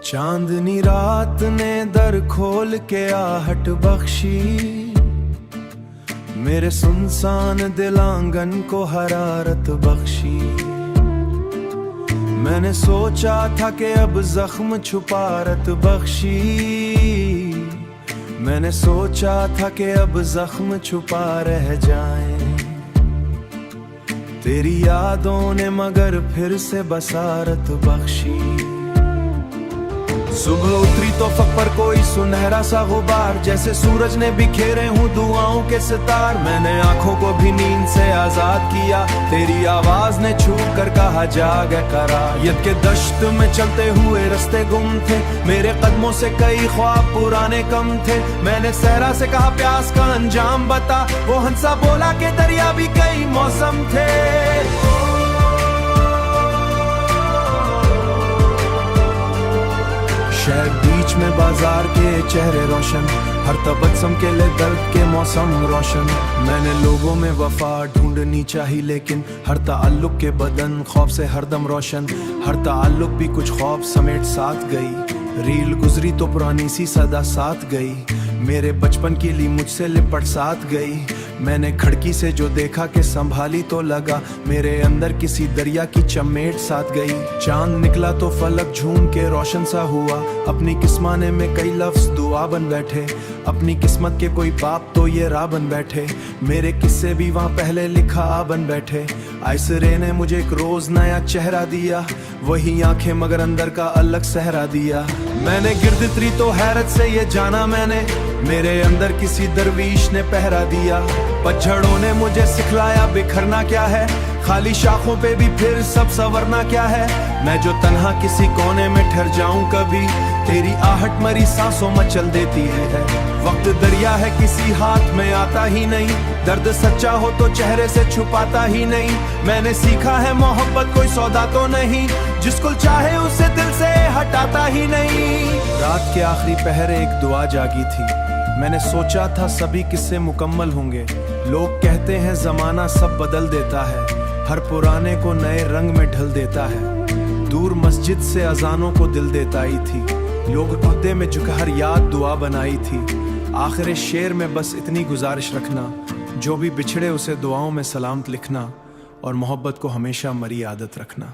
चांदनी रात ने दर खोल के आहट बख्शी, मेरे सुनसान दिल आंगन को हरारत बख्शी। मैंने सोचा था कि अब जख्म छुपारत बख्शी, मैंने सोचा था कि अब जख्म छुपा रह जाएं। तेरी यादों ने मगर फिर से बसारत बख्शी। सुबह उतरी तो फक पर कोई सुनहरा सा गुबार, जैसे सूरज ने बिखेरे हूँ दुआओं के सितार। मैंने आंखों को भी नींद से आजाद किया, तेरी आवाज ने छू कर कहा जाग करार। यद के दश्त में चलते हुए रास्ते गुम थे, मेरे कदमों से कई ख्वाब पुराने कम थे। मैंने सहरा से कहा प्यास का अंजाम बता, वो हंसा बोला के दरिया भी कई मौसम थे। शहर बीच में बाजार के चेहरे रोशन, हर तबस्सुम के लिए दर्द के मौसम रोशन। मैंने लोगों में वफा ढूंढनी चाहिए, लेकिन हर ताल्लुक के बदन खौफ से हरदम रोशन। हर ताल्लुक भी कुछ खौफ समेट साथ गई, रील गुजरी तो पुरानी सी सदा साथ गई। मेरे बचपन की ली मुझसे लिपट साथ गई। मैंने खिड़की से जो देखा कि संभाली तो लगा मेरे अंदर किसी दरिया की चमेट साथ गई। चांद निकला तो फलक झूम के रोशन सा हुआ, अपनी किस्माने में कई लफ्ज दुआ बन बैठे। अपनी किस्मत के कोई बाप तो ये राह बन बैठे, मेरे किस्से भी वहाँ पहले लिखा आ बन बैठे। आइसरे ने मुझे एक रोज नया चेहरा दिया, वही आंखें मगर अंदर का अलग सहरा दिया। मैंने गिरद उतरी तो हैरत से ये जाना मैंने, मेरे अंदर किसी दरवीश ने पहरा दिया। पतझड़ों ने मुझे सिखलाया बिखरना क्या है, खाली शाखों पे भी फिर सब संवरना क्या है। मैं जो तन्हा किसी कोने में ठहर जाऊं कभी, तेरी आहट मरी सांसों मचल देती है। वक्त दरिया है किसी हाथ में आता ही नहीं, दर्द सच्चा हो तो चेहरे से छुपाता ही नहीं। मैंने सीखा है मोहब्बत कोई सौदा तो नहीं, जिसको चाहे उसे दिल से हटाता ही नहीं। रात के आखिरी पहर एक दुआ जागी थी, मैंने सोचा था सभी किस्से मुकम्मल होंगे। लोग कहते हैं जमाना सब बदल देता है, हर पुराने को नए रंग में ढल देता है। दूर मस्जिद से अजानों को दिल देता ही थी, लोग खुदे में झुक हर याद दुआ बनाई थी। आखिर शेर में बस इतनी गुजारिश रखना, जो भी बिछड़े उसे दुआओं में सलामत लिखना, और मोहब्बत को हमेशा मरी आदत रखना।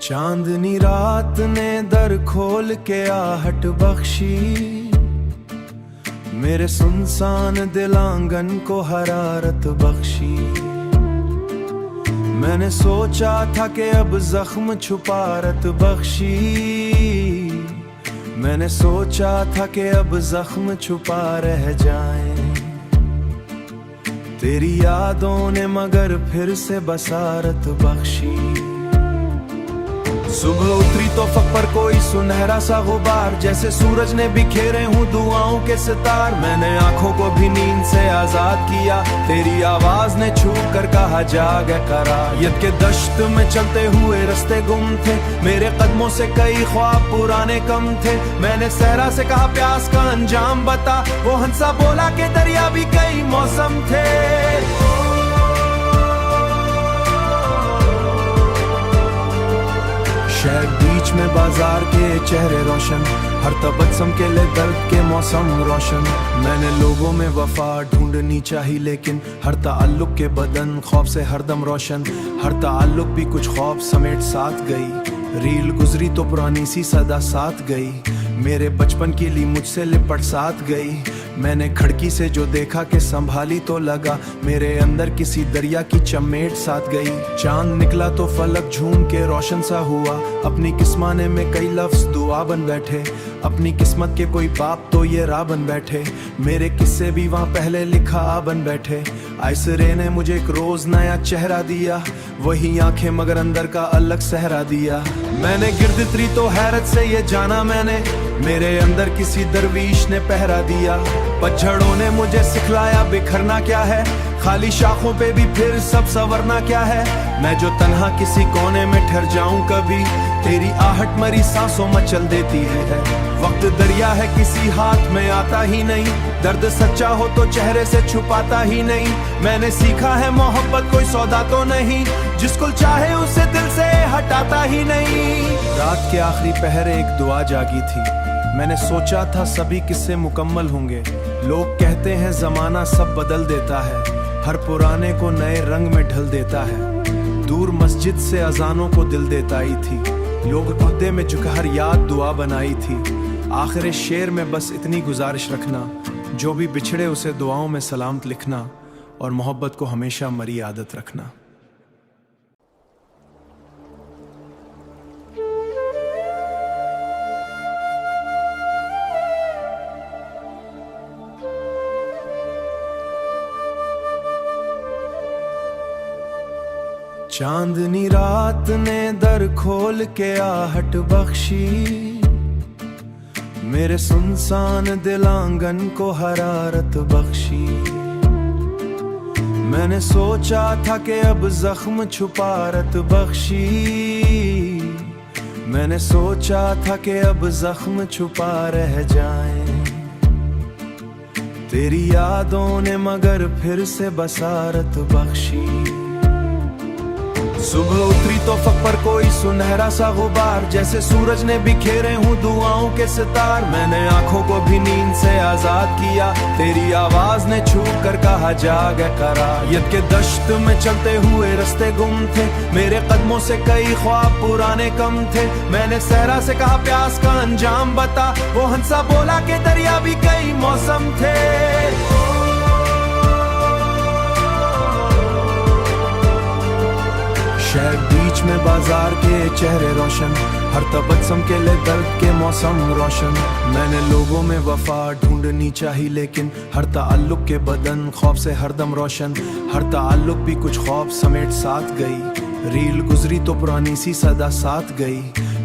चांदनी रात ने दर खोल के आहट बख्शी, मेरे सुनसान दिल आंगन को हरारत बख्शी। मैंने सोचा था कि अब जख्म छुपारत बख्शी, मैंने सोचा था कि अब जख्म छुपा रह जाएं। तेरी यादों ने मगर फिर से बसारत बख्शी। सुबह उतरी तो फक पर कोई सुनहरा सा गुबार, जैसे सूरज ने बिखेरे हूँ दुआओं के सितार। मैंने आंखों को भी नींद से आजाद किया, तेरी आवाज ने छू कर कहा जाग करार। यद के दश्त में चलते हुए रास्ते गुम थे, मेरे कदमों से कई ख्वाब पुराने कम थे। मैंने सहरा से कहा प्यास का अंजाम बता, वो हंसा बोला के दरिया भी कई मौसम थे। शहर बीच में बाजार के चेहरे रोशन, हर तबस्सुम के लिए दर्द के मौसम रोशन। मैंने लोगों में वफा ढूंढनी चाहिए, लेकिन हर ताल्लुक के बदन खौफ से हरदम रोशन। हर ताल्लुक भी कुछ खौफ समेट साथ गई, रील गुजरी तो पुरानी सी सदा साथ गई। मेरे बचपन की ली मुझसे लिपट साथ गई। मैंने खिड़की से जो देखा कि संभाली तो लगा मेरे अंदर किसी दरिया की चमेट साथ गई। चांद निकला तो फलक झूम के रोशन सा हुआ, अपनी किस्माने में कई लफ्ज दुआ बन बैठे। अपनी किस्मत के कोई बाप तो ये राह बन बैठे, मेरे किस्से भी वहाँ पहले लिखा आ बन बैठे। आइसरे ने मुझे एक रोज नया चेहरा दिया, वही आंखें मगर अंदर का अलग सहरा दिया। मैंने गिरद उतरी तो हैरत से ये जाना मैंने, मेरे अंदर किसी दरवीश ने पहरा दिया। पतझड़ों ने मुझे सिखलाया बिखरना क्या है, खाली शाखों पे भी फिर सब संवरना क्या है। मैं जो तन्हा किसी कोने में ठहर जाऊं कभी, तेरी आहट मरी सांसों मचल देती है। वक्त दरिया है किसी हाथ में आता ही नहीं, दर्द सच्चा हो तो चेहरे से छुपाता ही नहीं। मैंने सीखा है मोहब्बत कोई सौदा तो नहीं, जिसको चाहे उसे दिल से हटाता ही नहीं। रात के आखिरी पहर एक दुआ जागी थी, मैंने सोचा था सभी किस्से मुकम्मल होंगे। लोग कहते हैं जमाना सब बदल देता है, हर पुराने को नए रंग में ढल देता है। दूर मस्जिद से अजानों को दिल देता ही थी, लोग खुदे में झुकहर याद दुआ बनाई थी। आखिर शेर में बस इतनी गुजारिश रखना, जो भी बिछड़े उसे दुआओं में सलामत लिखना, और मोहब्बत को हमेशा मरी आदत रखना। चांदनी रात ने दर खोल के आहट बख्शी, मेरे सुनसान दिल आंगन को हरारत बख्शी। मैंने सोचा था कि अब जख्म छुपारत बख्शी, मैंने सोचा था कि अब जख्म छुपा रह जाए। तेरी यादों ने मगर फिर से बसारत बख्शी। सुबह उतरी तो फक पर कोई सुनहरा सा गुबार, जैसे सूरज ने बिखेरे हूँ दुआओं के सितार। मैंने आंखों को भी नींद से आजाद किया, तेरी आवाज ने छू कर कहा जाग करार। यद के दश्त में चलते हुए रास्ते गुम थे, मेरे कदमों से कई ख्वाब पुराने कम थे। मैंने सहरा से कहा प्यास का अंजाम बता, वो हंसा बोला के दरिया भी कई मौसम थे। शहर बीच में बाजार के चेहरे रोशन, हर तबस्सुम के लिए दर्द के मौसम रोशन। मैंने लोगों में वफा ढूंढनी चाहिए, लेकिन हर ताल्लुक के बदन खौफ से हरदम रोशन। हर ताल्लुक भी कुछ खौफ समेट साथ गई, रील गुजरी तो पुरानी सी सदा साथ गई।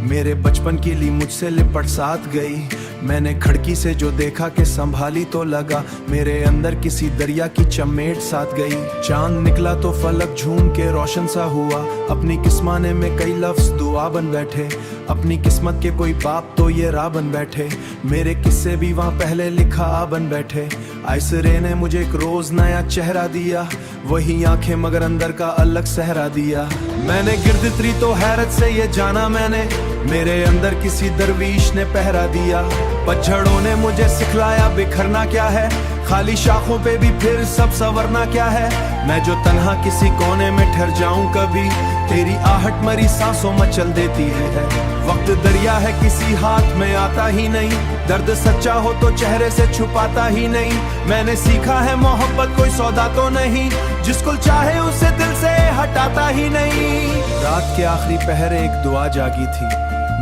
मेरे बचपन की ली मुझसे लिपट साथ गई। मैंने खिड़की से जो देखा कि संभाली तो लगा, मेरे अंदर किसी दरिया की चमेट साथ गई। चांद निकला तो फलक झूम के रोशन सा हुआ, अपनी किस्माने में कई लफ्ज दुआ बन बैठे। अपनी किस्मत के कोई बाप तो ये राह बन बैठे, मेरे किस्से भी वहाँ पहले लिखा आ बन बैठे। आइसरे ने मुझे एक रोज नया चेहरा दिया, वही आंखें मगर अंदर का अलग सहरा दिया। मैंने गिरद उतरी तो हैरत से ये जाना मैंने, मेरे अंदर किसी दरवीश ने पहरा दिया। पतझड़ों ने मुझे सिखलाया बिखरना क्या है, खाली शाखों पे भी फिर सब संवरना क्या है। मैं जो तन्हा किसी कोने में ठहर जाऊं कभी, तेरी आहट मरी सांसों मचल देती है। वक्त दरिया है किसी हाथ में आता ही नहीं, दर्द सच्चा हो तो चेहरे से छुपाता ही नहीं। मैंने सीखा है मोहब्बत कोई सौदा तो नहीं, जिसको चाहे उसे दिल से हटाता ही नहीं। रात के आखिरी पहर एक दुआ जागी थी,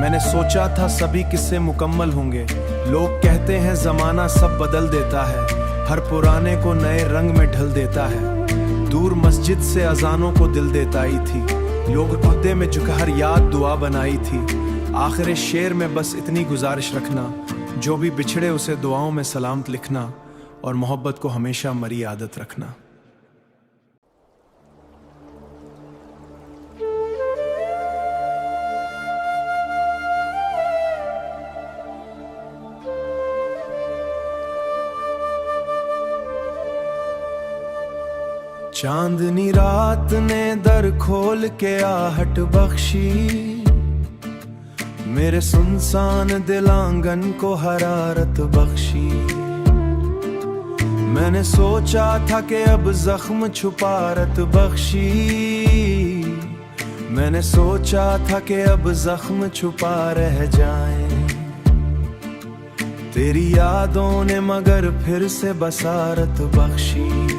मैंने सोचा था सभी किस्से मुकम्मल होंगे। लोग कहते हैं जमाना सब बदल देता है, हर पुराने को नए रंग में ढल देता है। दूर मस्जिद से अजानों को दिल देता ही थी, लोग खुदे में झुकहर याद दुआ बनाई थी। आखिर शेर में बस इतनी गुजारिश रखना, जो भी बिछड़े उसे दुआओं में सलामत लिखना, और मोहब्बत को हमेशा मरी आदत रखना। चांदनी रात ने दर खोल के आहट बख्शी, मेरे सुनसान दिल आंगन को हरारत बख्शी। मैंने सोचा था कि अब जख्म छुपारत बख्शी, मैंने सोचा था कि अब जख्म छुपा रह जाए। तेरी यादों ने मगर फिर से बसारत बख्शी।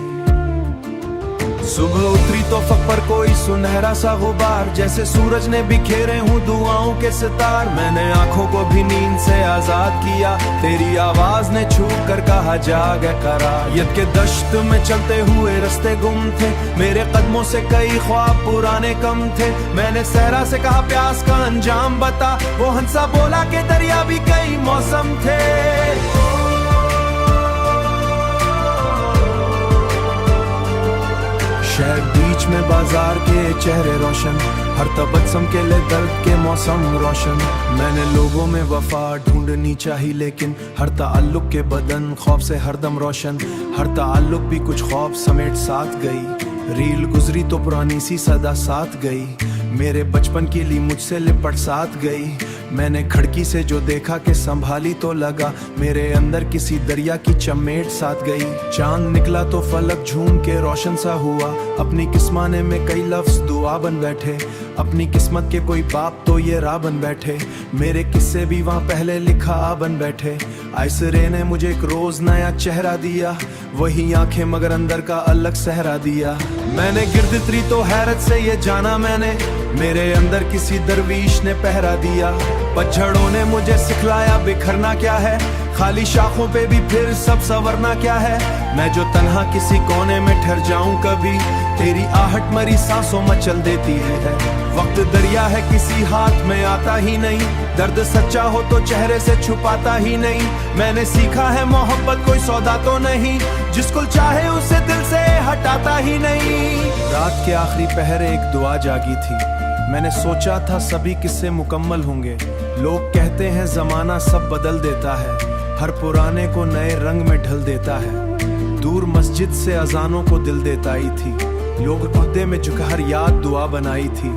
सुबह उतरी तो फक पर कोई सुनहरा सा गुबार, जैसे सूरज ने बिखेरे हूँ दुआओं के सितार। मैंने आंखों को भी नींद से आजाद किया, तेरी आवाज ने छू कर कहा जाग करार। यद के दश्त में चलते हुए रास्ते गुम थे, मेरे कदमों से कई ख्वाब पुराने कम थे। मैंने सहरा से कहा प्यास का अंजाम बता, वो हंसा बोला के दरिया भी कई मौसम बाजार के चेहरे रोशन, हर तबस्सुम के लिए दर्द के मौसम रोशन। मैंने लोगों में वफा ढूंढनी चाहिए, लेकिन हर ताल्लुक के बदन खौफ से हरदम रोशन। हर ताल्लुक भी कुछ खौफ समेट साथ गई, रील गुजरी तो पुरानी सी सदा साथ गई। मेरे बचपन की ली मुझसे लिपट साथ गई। मैंने खिड़की से जो देखा कि संभाली तो लगा मेरे अंदर किसी दरिया की चमेट साथ गई। चांद निकला तो फलक झूम के रोशन सा हुआ, अपनी किस्माने में कई लफ्ज दुआ बन बैठे। अपनी किस्मत के कोई बाप तो ये राह बन बैठे, मेरे किस्से भी वहाँ पहले लिखा आ बन बैठे। आइसरे ने मुझे एक रोज नया चेहरा दिया, वही आंखें मगर अंदर का अलग सहरा दिया। मैंने गिरद उतरी तो हैरत से ये जाना मैंने, मेरे अंदर किसी दरवीश ने पहरा दिया। पतझड़ों ने मुझे सिखलाया बिखरना क्या है, खाली शाखों पे भी फिर सब संवरना क्या है। मैं जो तन्हा किसी कोने में ठहर जाऊं कभी, तेरी आहट मरी सांसों मचल देती है। वक्त दरिया है किसी हाथ में आता ही नहीं, दर्द सच्चा हो तो चेहरे से छुपाता ही नहीं। मैंने सीखा है मोहब्बत कोई सौदा तो नहीं, जिसको चाहे उसे दिल से हटाता ही नहीं। रात के आखिरी पहर एक दुआ जागी थी, मैंने सोचा था सभी किस्से मुकम्मल होंगे। लोग कहते हैं जमाना सब बदल देता है, हर पुराने को नए रंग में ढल देता है। दूर मस्जिद से अजानों को दिल देता ही थी, लोग पर्दे में झुकहर याद दुआ बनाई थी।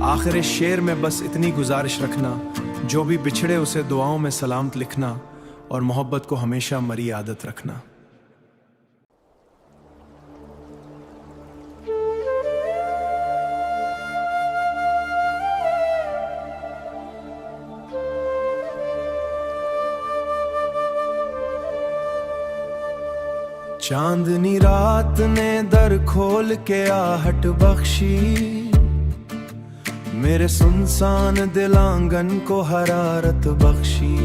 आखिर शेर में बस इतनी गुजारिश रखना, जो भी बिछड़े उसे दुआओं में सलामत लिखना, और मोहब्बत को हमेशा मरी आदत रखना। चांदनी रात ने दर खोल के आहट बख्शी, मेरे सुनसान दिल आंगन को हरारत बख्शी।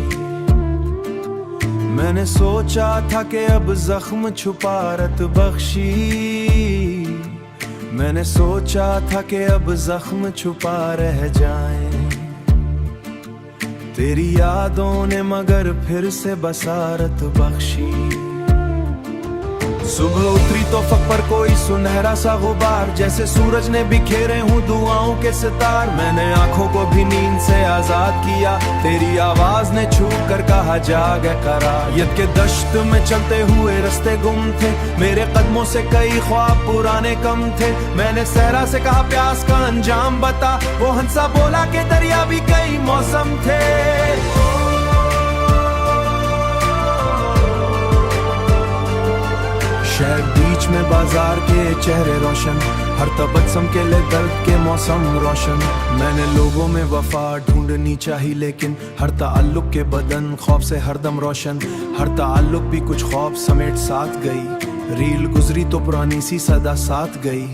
मैंने सोचा था कि अब जख्म छुपारत बख्शी, मैंने सोचा था कि अब जख्म छुपा रह जाए। तेरी यादों ने मगर फिर से बसारत बख्शी। सुबह उतरी तो फक पर कोई सुनहरा सा गुबार, जैसे सूरज ने बिखेरे हूँ दुआओं के सितार। मैंने आंखों को भी नींद से आजाद किया, तेरी आवाज ने छू कर कहा जाग करार। यद के दश्त में चलते हुए रास्ते गुम थे, मेरे कदमों से कई ख्वाब पुराने कम थे। मैंने सहरा से कहा प्यास का अंजाम बता, वो हंसा बोला के दरिया भी कई मौसम थे। शहर बीच में बाजार के चेहरे रोशन, हर तबस्सुम के लिए दर्द के मौसम रोशन। मैंने लोगों में वफा ढूंढनी चाहिए, लेकिन हर ताल्लुक के बदन खौफ से हरदम रोशन। हर ताल्लुक भी कुछ खौफ समेट साथ गई, रील गुजरी तो पुरानी सी सदा साथ गई।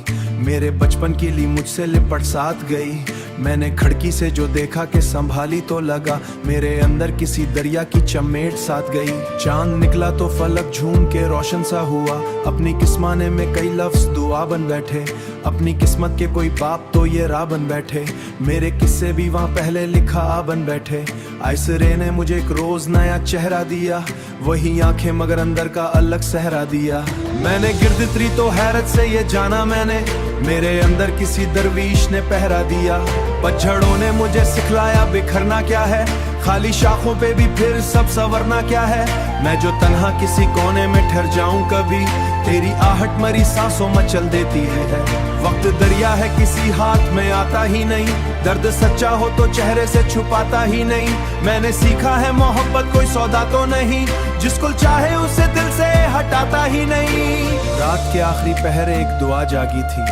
मेरे बचपन की ली मुझसे लिपट साथ गई। मैंने खिड़की से जो देखा कि संभाली तो लगा मेरे अंदर किसी दरिया की चमेट साथ गई। चांद निकला तो फलक झूम के रोशन सा हुआ, अपनी किस्माने में कई लफ्ज दुआ बन बैठे। अपनी किस्मत के कोई बाप तो ये राह बन बैठे, मेरे किस्से भी वहाँ पहले लिखा आ बन बैठे। आइसरे ने मुझे एक रोज नया चेहरा दिया, वही आंखें मगर अंदर का अलग सहरा दिया। मैंने गिरद उतरी तो हैरत से ये जाना मैंने, मेरे अंदर किसी दरवीश ने पहरा दिया। पतझड़ों ने मुझे सिखलाया बिखरना क्या है, खाली शाखों पे भी फिर सब संवरना क्या है। मैं जो तन्हा किसी कोने में ठहर जाऊं कभी, तेरी आहट मरी सांसों मचल देती है। वक्त दरिया है किसी हाथ में आता ही नहीं, दर्द सच्चा हो तो चेहरे से छुपाता ही नहीं। मैंने सीखा है मोहब्बत कोई सौदा तो नहीं, जिसको चाहे उसे दिल से हटाता ही नहीं। रात के आखिरी पहर एक दुआ जागी थी,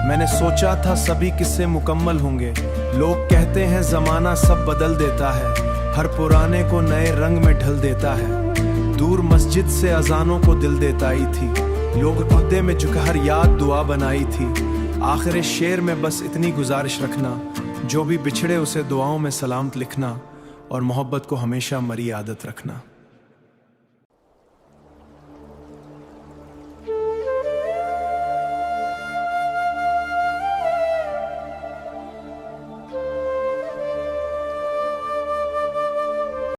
मैंने सोचा था सभी किस्से मुकम्मल होंगे। लोग कहते हैं जमाना सब बदल देता है, हर पुराने को नए रंग में ढल देता है। दूर मस्जिद से अजानों को दिल देता ही थी, लोग पर्दे में झुकहर याद दुआ बनाई थी। आखिर शेर में बस इतनी गुजारिश रखना, जो भी बिछड़े उसे दुआओं में सलामत लिखना, और मोहब्बत को हमेशा मरी आदत रखना।